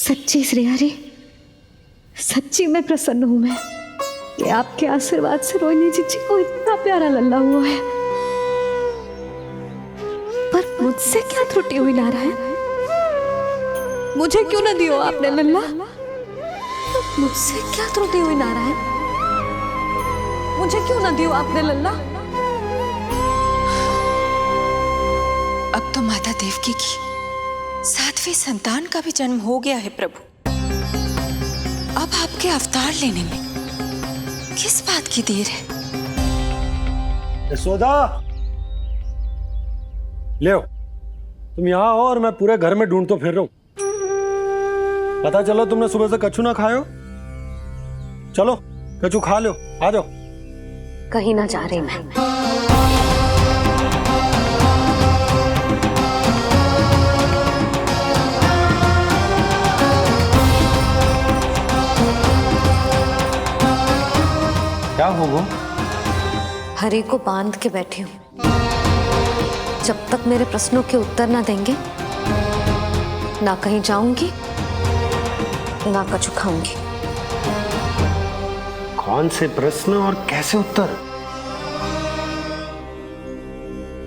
सच्ची श्रेया जी, सच्ची में प्रसन्न हूं मैं कि आपके आशीर्वाद से रोहिणी जी को इतना प्यारा लल्ला हुआ है। पर मुझसे क्या त्रुटि हुई नारायण? मुझे क्यों न दियो आपने लल्ला? मुझसे क्या त्रुटि हुई नारायण? मुझे क्यों न दियो आपने लल्ला? अब तो माता देवकी की 7वीं संतान का भी जन्म हो गया है प्रभु। अब आपके अवतार लेने में किस बात की देर है? यशोदा, ले आओ। तुम यहाँ आओ और मैं पूरे घर में ढूंढतो फिर रहा हूं। पता चला तुमने सुबह से कछु ना खाए हो। चलो कछु खा लो, आ जाओ। कहीं ना जा रही मैं। क्या हो वो? हरि को बांध के बैठी हूं। जब तक मेरे प्रश्नों के उत्तर ना देंगे, ना कहीं जाऊंगी, ना कछु खाऊंगी। कौन से प्रश्न और कैसे उत्तर?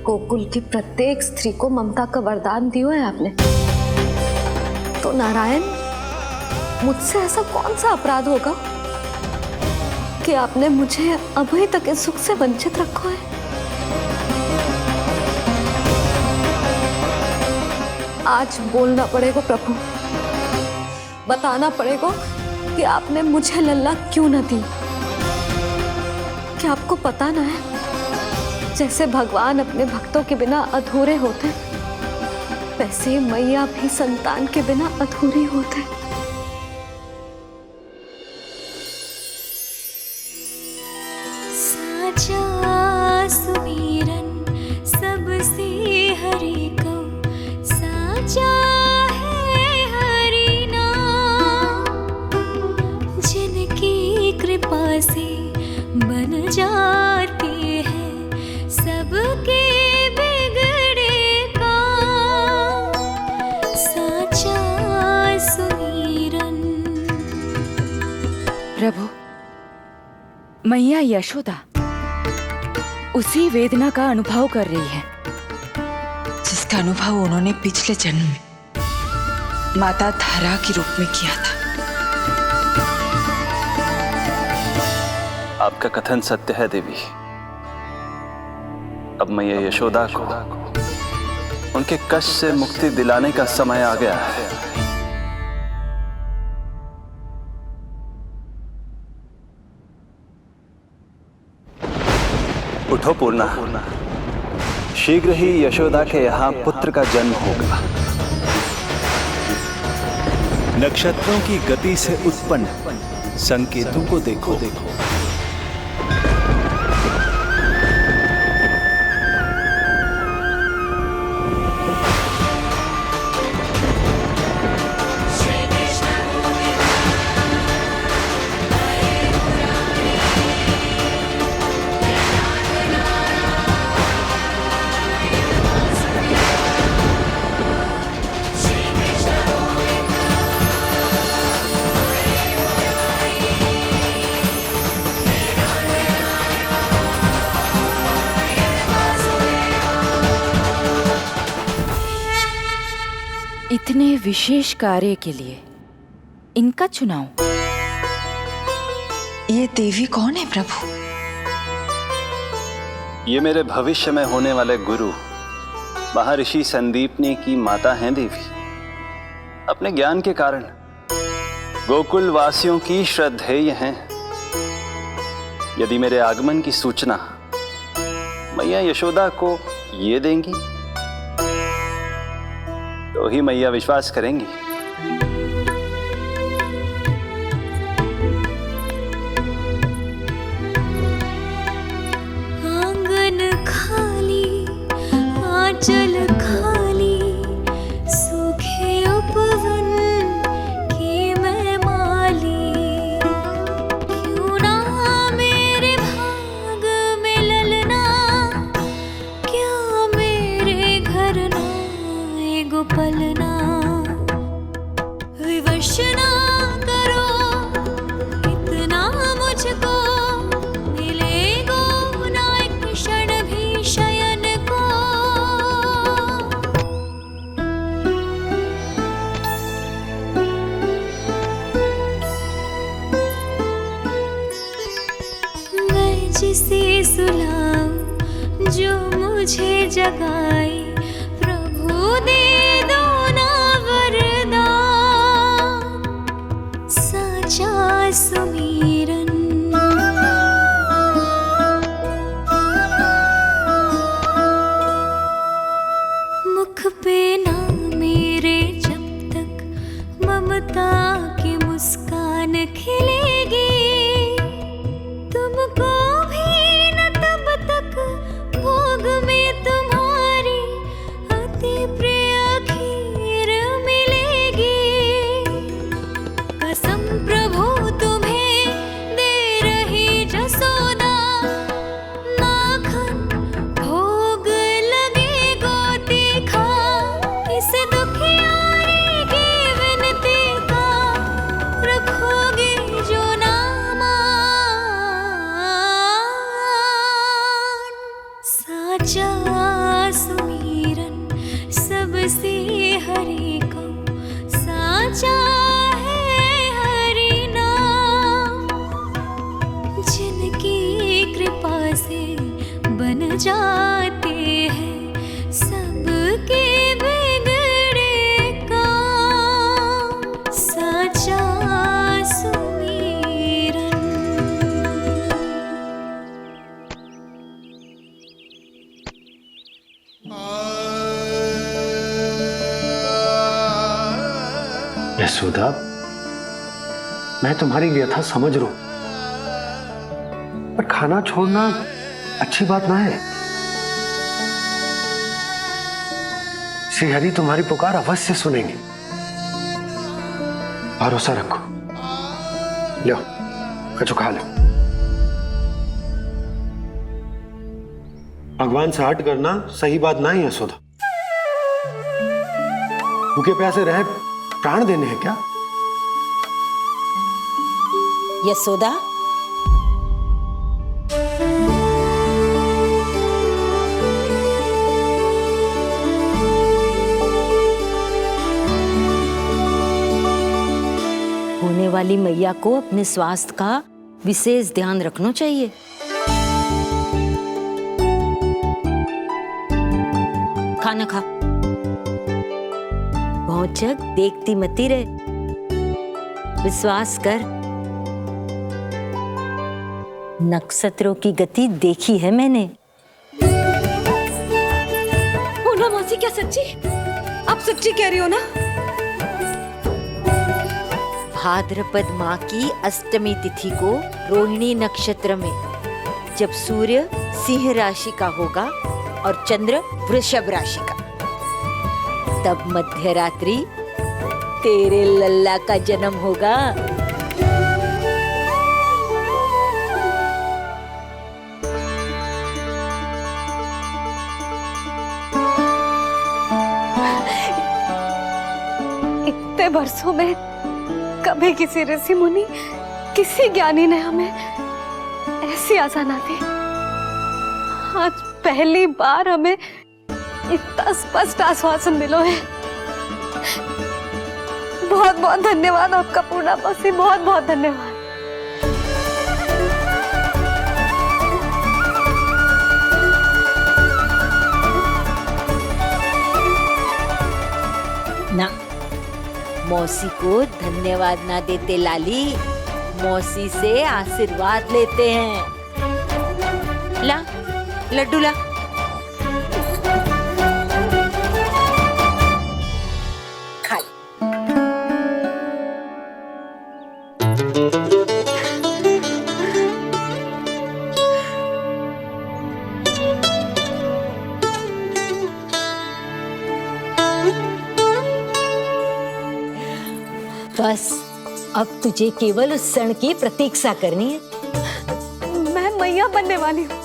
गोकुल की प्रत्येक स्त्री को ममता का वरदान दिया है आपने, तो नारायण मुझसे ऐसा कौन सा अपराध होगा कि आपने मुझे अभी तक इस सुख से वंचित रखा है? आज बोलना पड़ेगा प्रभु, बताना पड़ेगा कि आपने मुझे लल्ला क्यों न दी। क्या आपको पता ना है, जैसे भगवान अपने भक्तों के बिना अधूरे होते, वैसे मैया भी संतान के बिना अधूरी होते। साचा सुमिरन सबसे हरि को, साचा है हरि नाम, जिनकी कृपा से बन जाती है सबके बिगड़े काम। साचा सुमिरन। प्रभु, मैया यशोदा उसी वेदना का अनुभव कर रही है जिसका अनुभव उन्होंने पिछले जन्म में माता धारा के रूप में किया था। आपका कथन सत्य है देवी। अब मैया यशोदा को उनके कष्ट से मुक्ति दिलाने का समय आ गया है। उठो पूर्णा, शीघ्र ही यशोदा के यहाँ पुत्र का जन्म होगा। नक्षत्रों की गति से उत्पन्न संकेतों को देखो। इतने विशेष कार्य के लिए इनका चुनाव। ये देवी कौन है प्रभु? ये मेरे भविष्य में होने वाले गुरु महर्षि संदीपनी की माता हैं देवी। अपने ज्ञान के कारण गोकुल वासियों की श्रद्धेय हैं। यदि मेरे आगमन की सूचना मैया यशोदा को ये देंगी तो ही मैया विश्वास करेंगी। आंगन खाली, आंचल खाली, सूखे उपवन की मैं माली। क्यों ना मेरे भाग में ललना, क्या मेरे घर ना एगो पलना। मुझे जगाए, प्रभु दे दो ना वरदान, साचा सुमीरन। मुख पे ना मेरे जब तक ममता की मुस्कान खिलेगी, तुमको भी न तब तक भोग में तुम्हारी अति प्रिय खीर मिलेगी। कसम प्रभु तुम्हें दे रही जसोदा, माखन भोग लगेगा तीखा, इस दुखियारी की विनती का रखोगे जो नामान, साचा सुमीरन सबसे हरि को, साचा है हरि नाम, जिनकी कृपा से बन जाते हैं सबके बिगड़े काम, साचा सुमीरन। यशोदा, मैं तुम्हारी व्यथा समझ रहा हूं, पर खाना छोड़ना अच्छी बात ना है। श्री हरि तुम्हारी पुकार अवश्य सुनेंगे, भरोसा रखो। लो, कछु खा लो। भगवान से हट करना सही बात ना ही यशोदा। भूखे प्यासे रहे प्राण देने हैं क्या? यशोदा, होने वाली मैया को अपने स्वास्थ्य का विशेष ध्यान रखना चाहिए। खाना खा, भौचक देखती मती रहे, विश्वास कर। नक्षत्रों की गति देखी है मैंने। पूना मौसी, क्या सच्ची? आप सच्ची कह रही हो ना? भाद्रपद माह की अष्टमी तिथि को रोहिणी नक्षत्र में, जब सूर्य सिंह राशि का होगा और चंद्र वृषभ राशि का, तब मध्य रात्रि तेरे लल्ला का जन्म होगा। इतने वर्षों में कभी किसी ऋषि मुनि, किसी ज्ञानी ने हमें ऐसी आशा ना दी। आज पहली बार हमें इतना स्पष्ट आश्वासन मिलो है। बहुत बहुत धन्यवाद आपका पूर्णा मौसी, बहुत बहुत धन्यवाद। ना, मौसी को धन्यवाद ना देते लाली, मौसी से आशीर्वाद लेते हैं। ला, लड्डू ला। खा ले। बस अब तुझे केवल उस क्षण की प्रतीक्षा करनी है। मैं मैया बनने वाली हूँ।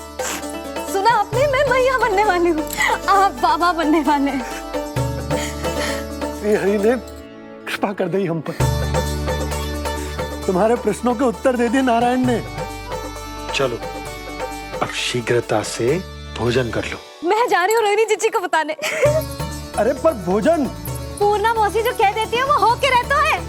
सुना आपने? मैं मैया बनने वाली हूँ, आप बाबा बनने वाले हैं। श्री हरि ने कृपा कर दी हम पर, तुम्हारे प्रश्नों के उत्तर दे दिए नारायण ने। चलो अब शीघ्रता से भोजन कर लो। मैं जा रही हूँ रोहिणी जीजी को बताने। अरे पर भोजन पूर्णा मौसी जो कह देती है वो होके रहता है।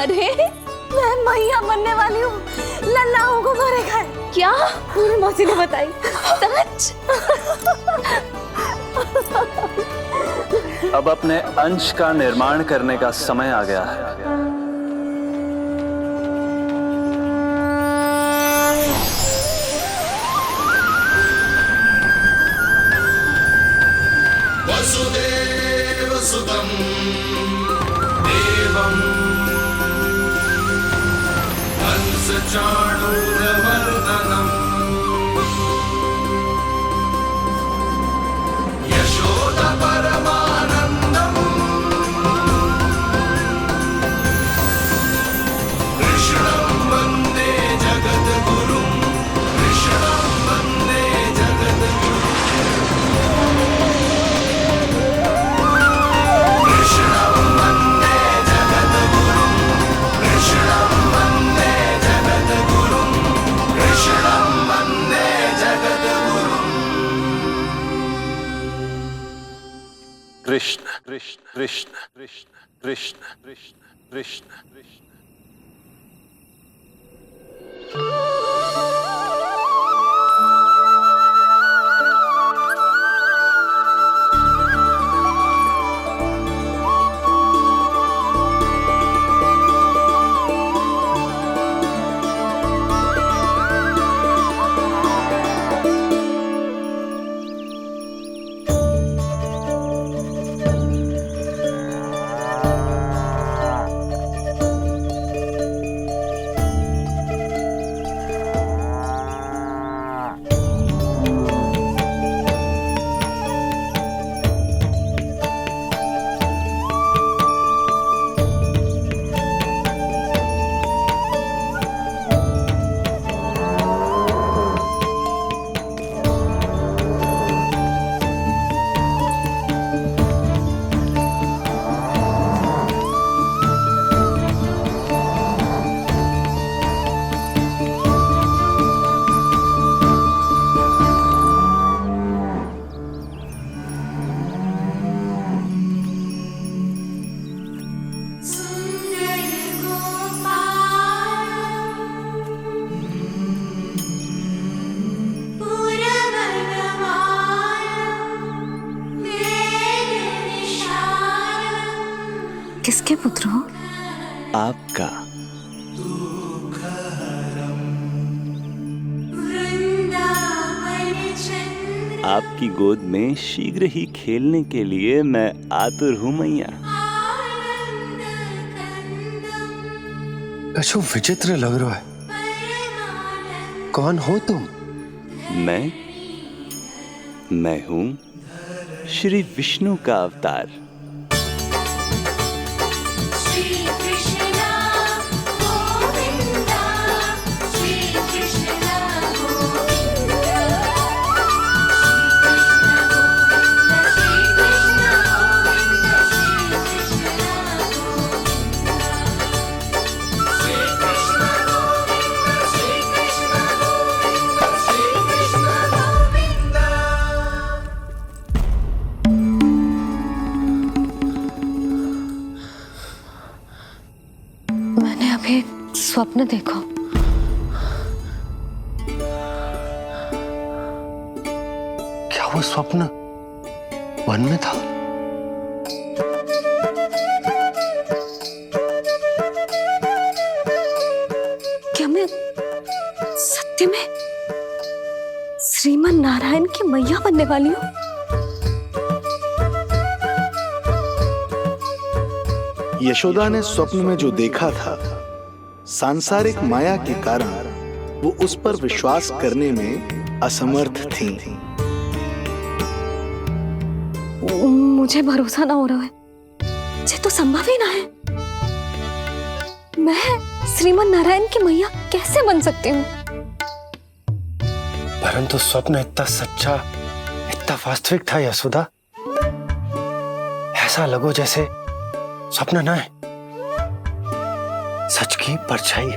अरे मैं मैया बनने वाली हूँ, लल्लाओं को मारेगा है। क्या? मेरी मौसी ने बताई। सच? अब अपने अंश का निर्माण करने का समय आ गया है। वसुदेव सुतं देवं कंसचाणूरमर्दनम् यशोदा परमानन्दम् कृष्णं वन्दे जगद्गुरुं कृष्णं वन्दे जगद्गुरुं कृष्णं वन्दे जगद्गुरुं कृष्णं वन्दे जगद्गुरुं कृष्णं वन्दे जगद्गुरुं कृष्ण कृष्ण कृष्ण कृष्ण कृष्ण कृष्ण कृष्ण कृष्ण। किसके पुत्र हो? आपका। आपकी गोद में शीघ्र ही खेलने के लिए मैं आतुर हूं मैया। कछु विचित्र लग रहा है। कौन हो तुम? मैं हूं श्री विष्णु का अवतार। मैंने अभी एक स्वप्न देखा। क्या वो स्वप्न वन में था? क्या मैं सत्य में श्रीमन नारायण की मैया बनने वाली हूँ? यशोदा ने स्वप्न में जो देखा था, सांसारिक माया के कारण वो उस पर विश्वास करने में असमर्थ थी। मुझे भरोसा ना हो रहा है। ये तो संभव ही ना है। मैं श्रीमन नारायण की मैया कैसे बन सकती हूँ? परंतु स्वप्न इतना सच्चा, इतना वास्तविक था यशोदा। ऐसा लगो जैसे स्वप्न ना है, सच की परछाई।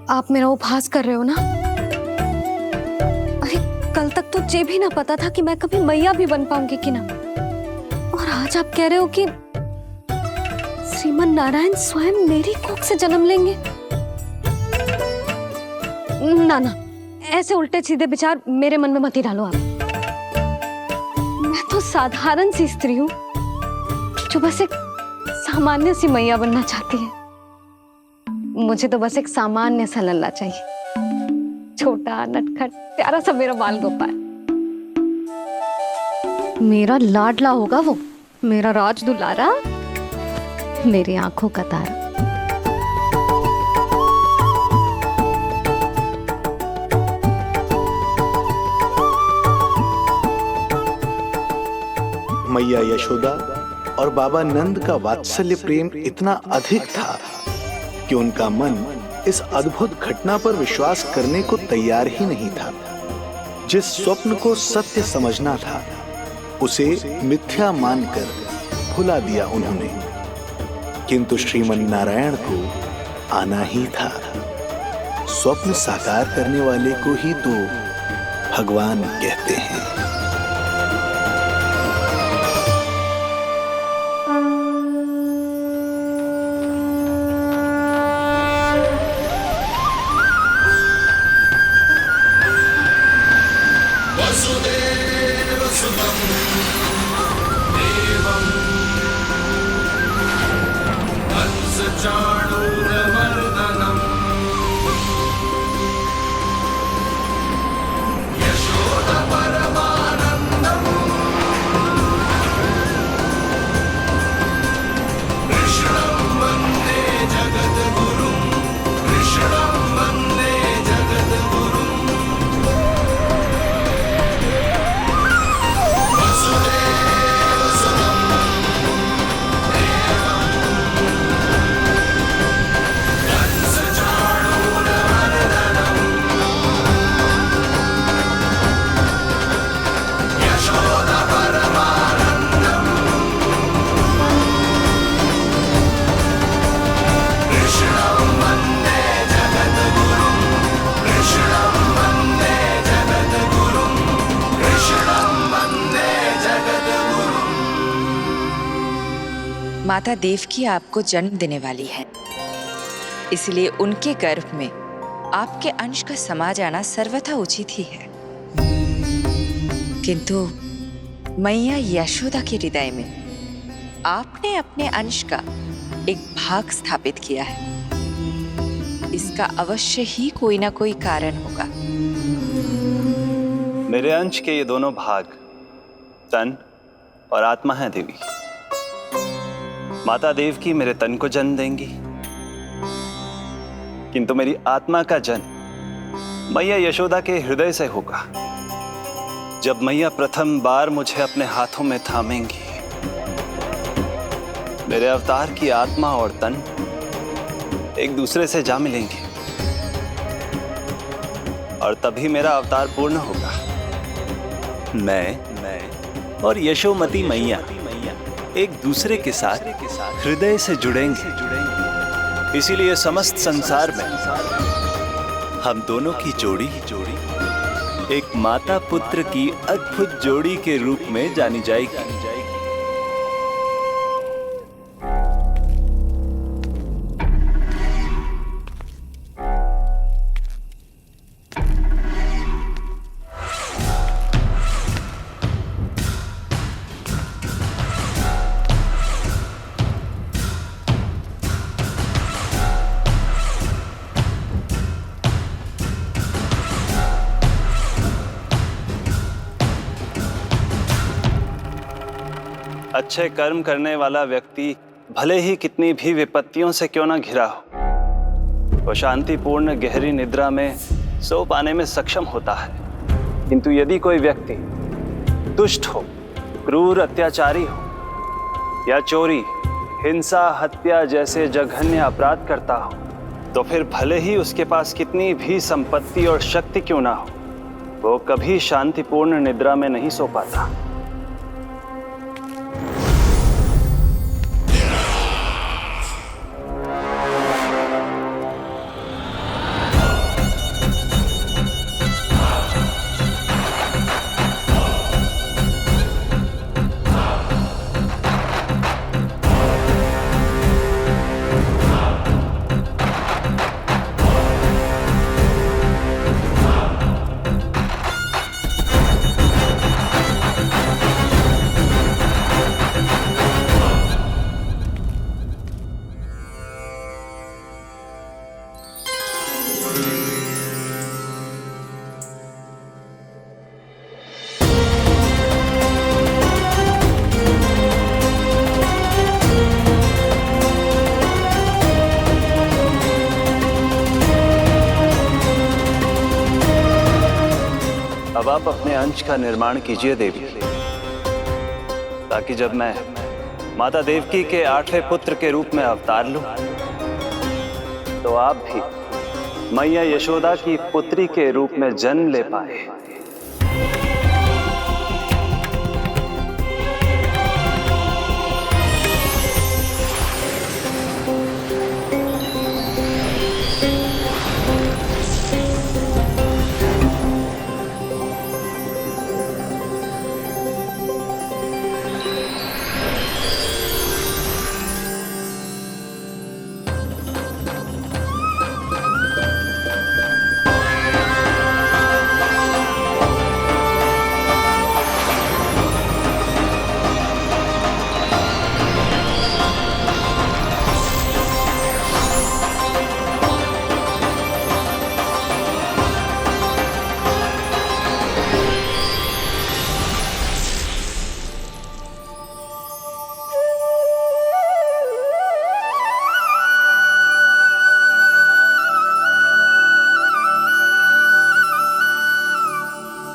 आप मेरा उपहास कर रहे हो ना? अरे कल तक तो ये भी ना पता था कि मैं कभी मैया भी बन पाऊंगी कि ना। और आज आप कह रहे हो कि श्रीमन नारायण स्वयं मेरी कोख से जन्म लेंगे? ना ना, ऐसे उल्टे सीधे विचार मेरे मन में मत ही डालो आप। मैं तो साधारण सी स्त्री हूँ जो बस एक सामान्य सी मैया बनना चाहती है। मुझे तो बस एक सामान्य सा लल्ला चाहिए, छोटा नटखट प्यारा सा मेरा बाल गोपाल। मेरा लाडला होगा वो, मेरा राज दुलारा, मेरी आंखों का तारा। मैया यशोदा और बाबा नंद का वात्सल्य प्रेम इतना अधिक था कि उनका मन इस अद्भुत घटना पर विश्वास करने को तैयार ही नहीं था। जिस स्वप्न को सत्य समझना था उसे मिथ्या मानकर भुला दिया उन्होंने, किंतु श्रीमन नारायण को आना ही था। स्वप्न साकार करने वाले को ही तो भगवान कहते हैं। माता देवकी आपको जन्म देने वाली है, इसलिए उनके गर्भ में आपके अंश का समा जाना सर्वथा उचित ही है। किंतु मैया यशोदा के हृदय में आपने अपने अंश का एक भाग स्थापित किया है। इसका अवश्य ही कोई ना कोई कारण होगा। मेरे अंश के ये दोनों भाग तन और आत्मा हैं देवी। माता देवकी मेरे तन को जन्म देंगी, किंतु मेरी आत्मा का जन्म मैया यशोदा के हृदय से होगा। जब मैया प्रथम बार मुझे अपने हाथों में थामेंगी, मेरे अवतार की आत्मा और तन एक दूसरे से जा मिलेंगे और तभी मेरा अवतार पूर्ण होगा। मैं और यशोमती मैया एक दूसरे के साथ हृदय से जुड़ेंगे। इसीलिए समस्त संसार में हम दोनों की जोड़ी एक माता पुत्र की अद्भुत जोड़ी के रूप में जानी जाएगी। अच्छे कर्म करने वाला व्यक्ति भले ही कितनी भी विपत्तियों से क्यों ना घिरा हो, वो शांतिपूर्ण गहरी निद्रा में सो पाने में सक्षम होता है। किंतु यदि कोई व्यक्ति दुष्ट हो, क्रूर अत्याचारी हो या चोरी, हिंसा, हत्या जैसे जघन्य अपराध करता हो, तो फिर भले ही उसके पास कितनी भी संपत्ति और शक्ति क्यों ना हो, वो कभी शांतिपूर्ण निद्रा में नहीं सो पाता। अंश का निर्माण कीजिए देवी, ताकि जब मैं माता देवकी के 8वें पुत्र के रूप में अवतार लूं, तो आप भी मैया यशोदा की पुत्री के रूप में जन्म ले पाए।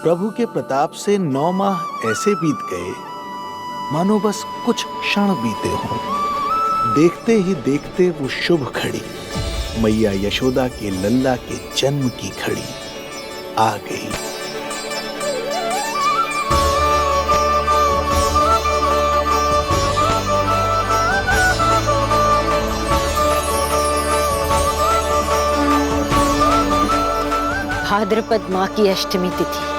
प्रभु के प्रताप से 9 माह ऐसे बीत गए मानो बस कुछ क्षण बीते हों। देखते ही देखते वो शुभ घड़ी, मैया यशोदा के लल्ला के जन्म की घड़ी आ गई। भाद्रपद माह की अष्टमी तिथि।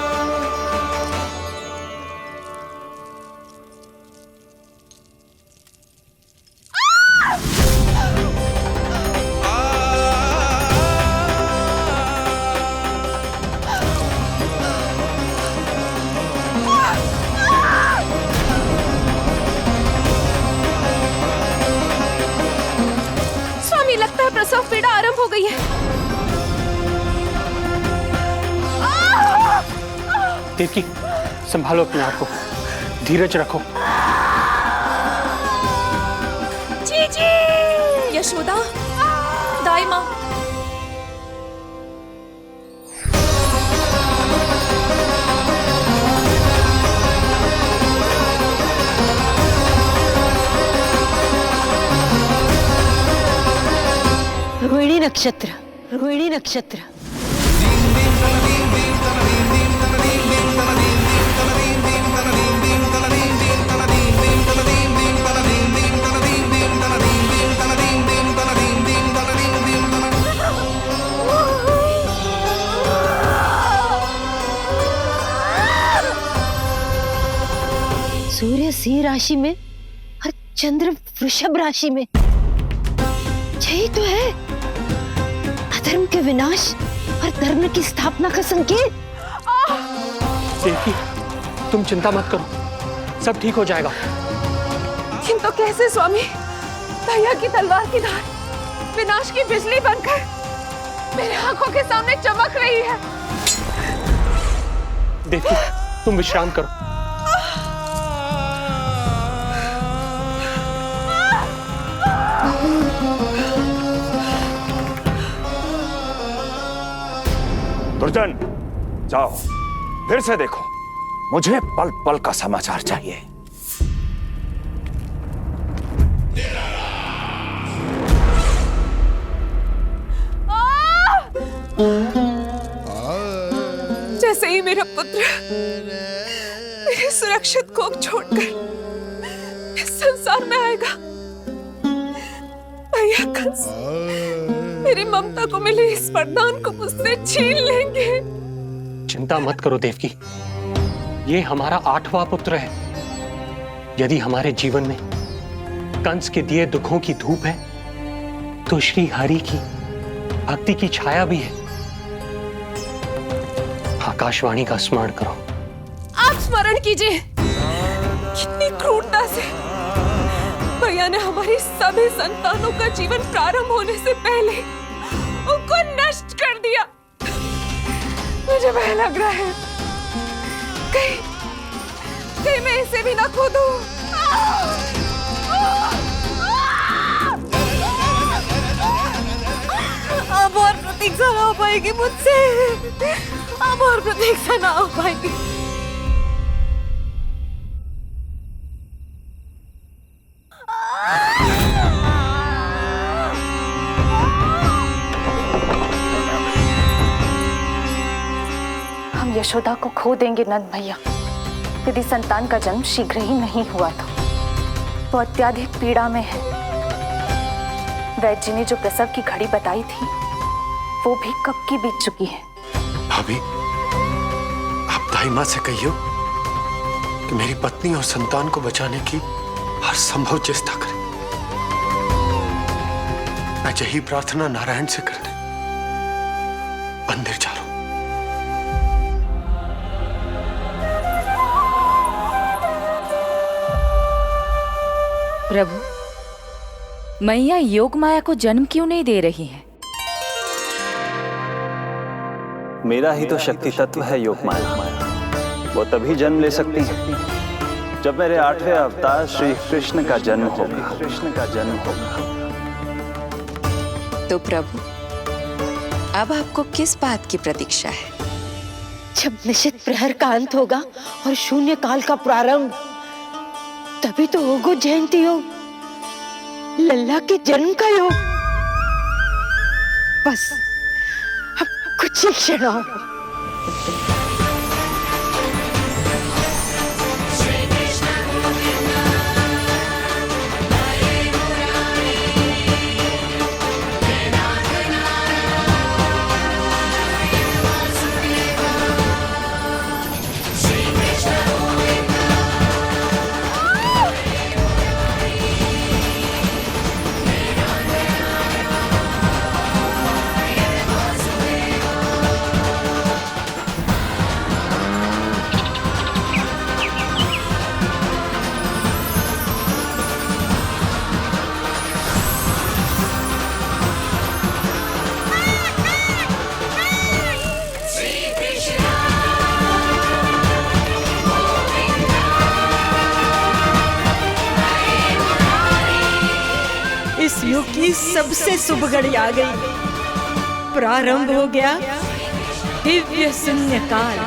स्वामी, लगता है प्रसव पीड़ा आरंभ हो गई है। देवकी, संभालो अपने आप को, धीरज रखो। जी जी। यशोदा, दाई माँ। रोहिणी नक्षत्र, रोहिणी नक्षत्र। सूर्य सिंह राशि में और चंद्र वृषभ राशि में। यही तो है अधर्म के विनाश और धर्म की स्थापना का संकेत। देवकी, तुम चिंता मत करो, सब ठीक हो जाएगा। किंतु कैसे स्वामी? भैया की तलवार की धार विनाश की बिजली बनकर मेरे आंखों के सामने चमक रही है। देवकी, तुम विश्राम करो। दुर्जन, जाओ फिर से देखो, मुझे पल पल का समाचार चाहिए। जैसे ही मेरा पुत्र मेरे सुरक्षित कोख छोड़कर इस संसार में आएगा, भैया कंस मेरी ममता को मिले इस वरदान को मुझसे छीन लेंगे। चिंता मत करो देवकी, ये हमारा 8वां पुत्र है। यदि हमारे जीवन में कंस के दिए दुखों की धूप है, तो श्री हरि की भक्ति की छाया भी है। आकाशवाणी का स्मरण करो। आप स्मरण कीजिए, कितनी क्रूरता से भैया ने हमारी सभी संतानों का जीवन प्रारंभ होने से पहले उनको नष्ट कर दिया। मुझे भय लग रहा है, कहीं मैं इसे भी ना खो दूं। अब और प्रतीक्षा ना हो पाएगी मुझसे, अब और प्रतीक्षा ना हो पाएगी। यशोदा को खो देंगे नंद भैया यदि संतान का जन्म शीघ्र ही नहीं हुआ तो। वो अत्यधिक पीड़ा में है। वैद्य जी ने जो प्रसव की घड़ी बताई थी वो भी कब की बीत चुकी है। भाभी, आप दाई माँ से कहियो कि मेरी पत्नी और संतान को बचाने की हर संभव चेष्टा करें। मैं यही प्रार्थना नारायण से करने मंदिर चलो। प्रभु, मैया योग माया को जन्म क्यों नहीं दे रही है? मेरा ही तो शक्ति तत्व है योग माया। वो तभी जन्म ले सकती है जब मेरे 8वें अवतार श्री कृष्ण का जन्म होगा। तो प्रभु, अब आपको किस बात की प्रतीक्षा है? जब निश्चित प्रहर का अंत होगा और शून्य काल का प्रारंभ, तभी तो होगा जयंती योग, लल्ला के जन्म का योग। बस अब कुछ ही क्षण और। इस युग की सबसे शुभ घड़ी आ गई। प्रारंभ हो गया दिव्य शून्य काल।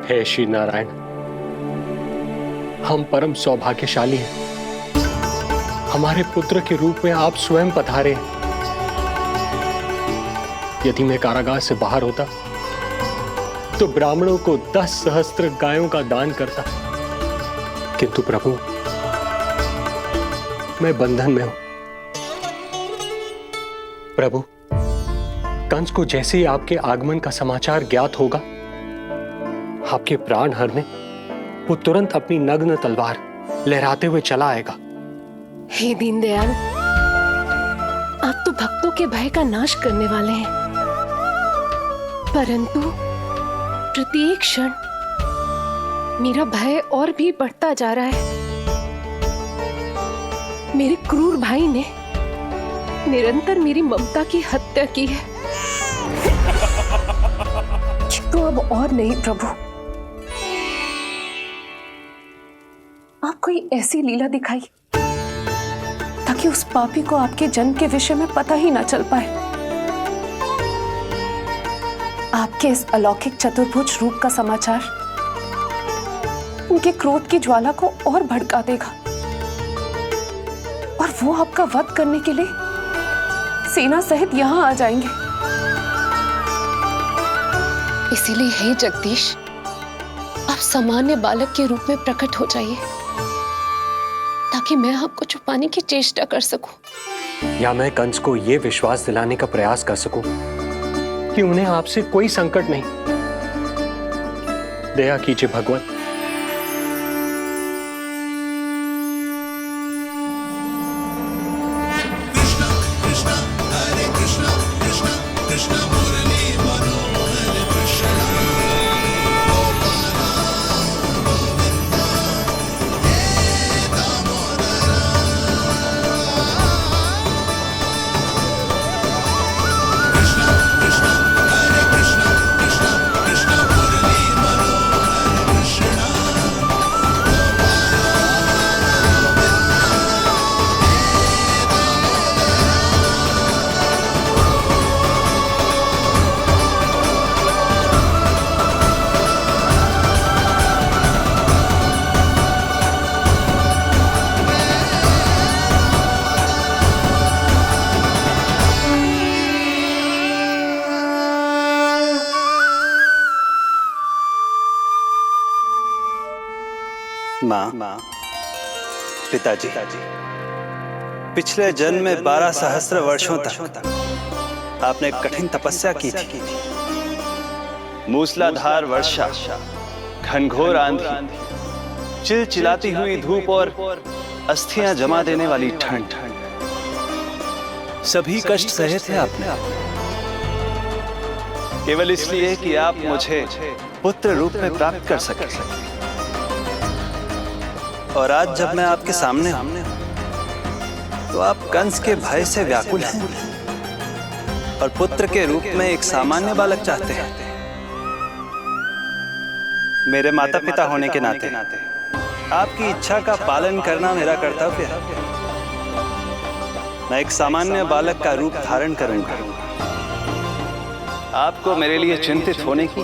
हे श्री नारायण, हम परम सौभाग्यशाली हैं। हमारे पुत्र के रूप में आप स्वयं पधारे हैं। यदि मैं कारागार से बाहर होता तो ब्राह्मणों को 10 सहस्त्र गायों का दान करता, किंतु प्रभु मैं बंधन में हूं। प्रभु, कंस को जैसे ही आपके आगमन का समाचार ज्ञात होगा, आपके प्राण हरने वो तुरंत अपनी नग्न तलवार लहराते हुए चला आएगा। हे दीनदयाल, आप तो भक्तों के भय का नाश करने वाले हैं, परंतु प्रत्येक क्षण मेरा भय और भी बढ़ता जा रहा है। मेरे क्रूर भाई ने निरंतर मेरी ममता की हत्या की है। तो अब और नहीं प्रभु, आप कोई ऐसी लीला दिखाई ताकि उस पापी को आपके जन्म के विषय में पता ही ना चल पाए। आपके इस अलौकिक चतुर्भुज रूप का समाचार उनके क्रोध की ज्वाला को और भड़का देगा और वो आपका वध करने के लिए सेना सहित यहां आ जाएंगे। इसीलिए हे जगदीश, आप सामान्य बालक के रूप में प्रकट हो जाइए ताकि मैं आपको छुपाने की चेष्टा कर सकूं। या मैं कंस को यह विश्वास दिलाने का प्रयास कर सकूं कि उन्हें आपसे कोई संकट नहीं। दया कीजिए भगवान। माँ, पिताजी, पिछले जन्म में 12 सहस्त्र वर्षों तक आपने कठिन तपस्या की थी। मूसलाधार वर्षा, घनघोर आंधी, चिलचिलाती हुई धूप और अस्थियां जमा देने वाली ठंड, सभी कष्ट सहे थे आपने, केवल इसलिए कि आप मुझे पुत्र रूप में प्राप्त कर सके। और आज जब मैं आपके सामने हूं तो आप कंस के भय से व्याकुल हैं और पुत्र के रूप में एक सामान्य बालक चाहते हैं। मेरे माता पिता होने के नाते आपकी इच्छा का पालन करना मेरा कर्तव्य है। मैं एक सामान्य बालक का रूप धारण करूंगा। आपको मेरे लिए चिंतित होने की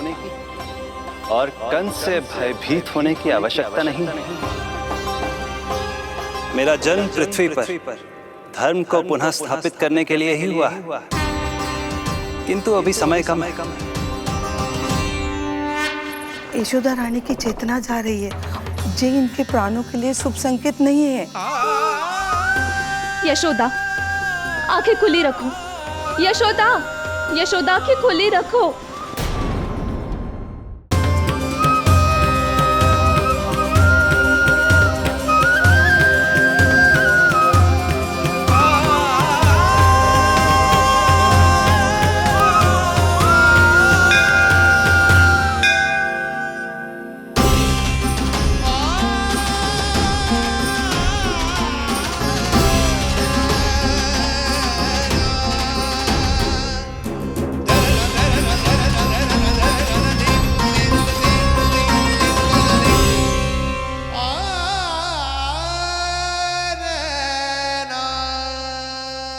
और कंस से भयभीत होने की आवश्यकता नहीं। मेरा जन्म पृथ्वी पर धर्म को पुनः स्थापित करने के लिए ही हुआ है, किंतु अभी समय कम है। यशोदा रानी की चेतना जा रही है, ये इनके प्राणों के लिए शुभ संकेत नहीं है। यशोदा, आंखें खुली रखो। यशोदा, यशोदा आंखें खुली रखो।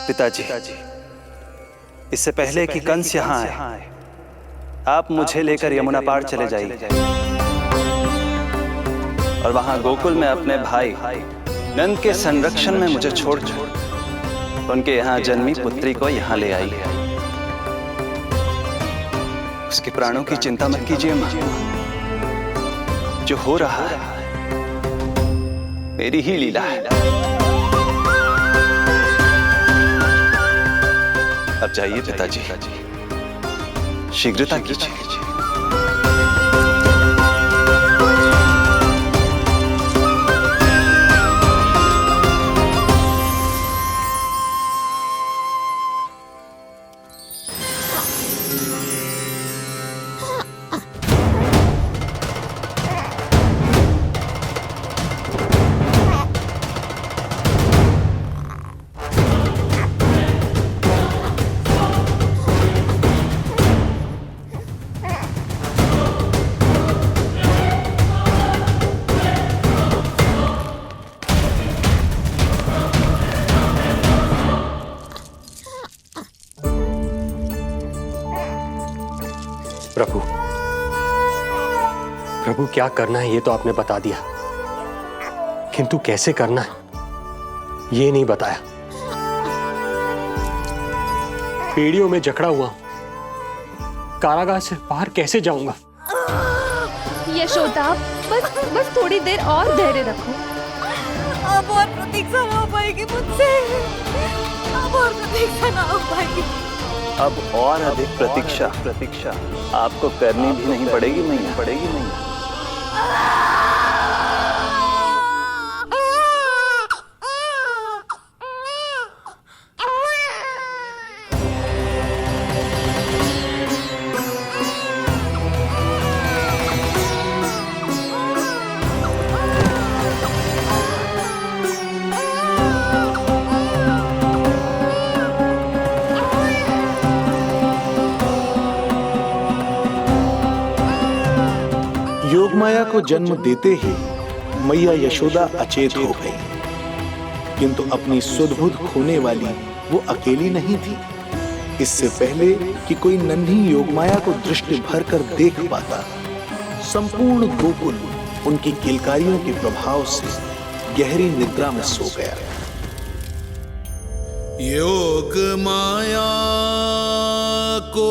पिताजी, इससे पहले कि कंस यहाँ आए, आप मुझे लेकर यमुना पार चले जाइए। और वहां गोकुल में अपने भाई नंद के संरक्षण में मुझे छोड़कर उनके यहाँ जन्मी पुत्री को यहाँ ले आई। उसके प्राणों की चिंता मत कीजिए मां, जो हो रहा है मेरी ही लीला है। अब जाइए पिताजी, शीघ्रता कीजिए। प्रभु, प्रभु क्या करना है ये तो आपने बता दिया, किंतु कैसे करना है ये नहीं बताया। पेड़ियों में जकड़ा हुआ हूं, कारागार से बाहर कैसे जाऊंगा? यशोदा, बस थोड़ी देर और धैर्य रखो। अब और प्रतीक्षा ना हो पाएगी मुझसे, अब और प्रतीक्षा ना हो पाएगी। अब और अधिक प्रतीक्षा आपको करनी भी नहीं पड़ेगी मैया। योगमाया को जन्म देते ही मैया यशोदा अचेत हो गई, किंतु अपनी सुध-बुध खोने वाली वो अकेली नहीं थी। इससे पहले कि कोई नन्ही योगमाया को दृष्टि भर कर देख पाता, संपूर्ण गोकुल उनकी किलकारियों के प्रभाव से गहरी निद्रा में सो गया। योग माया को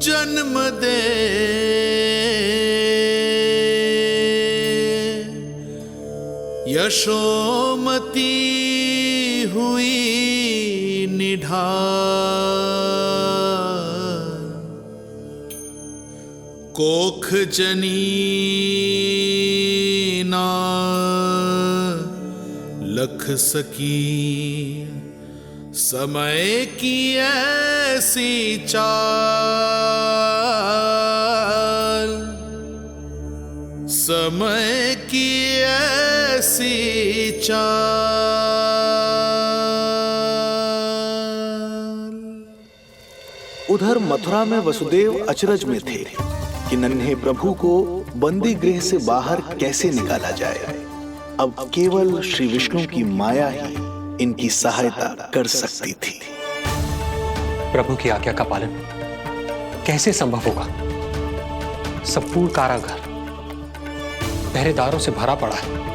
जन्म दे यशोमती हुई निढाल, कोख जनी ना लख सकी, समय की ऐसी चाल, समय की ऐसी चाल। उधर मथुरा में वसुदेव अचरज में थे कि नन्हे प्रभु को बंदी गृह से बाहर कैसे निकाला जाए। अब केवल श्री विष्णु की माया ही इनकी सहायता कर सकती थी। प्रभु की आज्ञा का पालन कैसे संभव होगा? संपूर्ण कारागार पहरेदारों से भरा पड़ा है।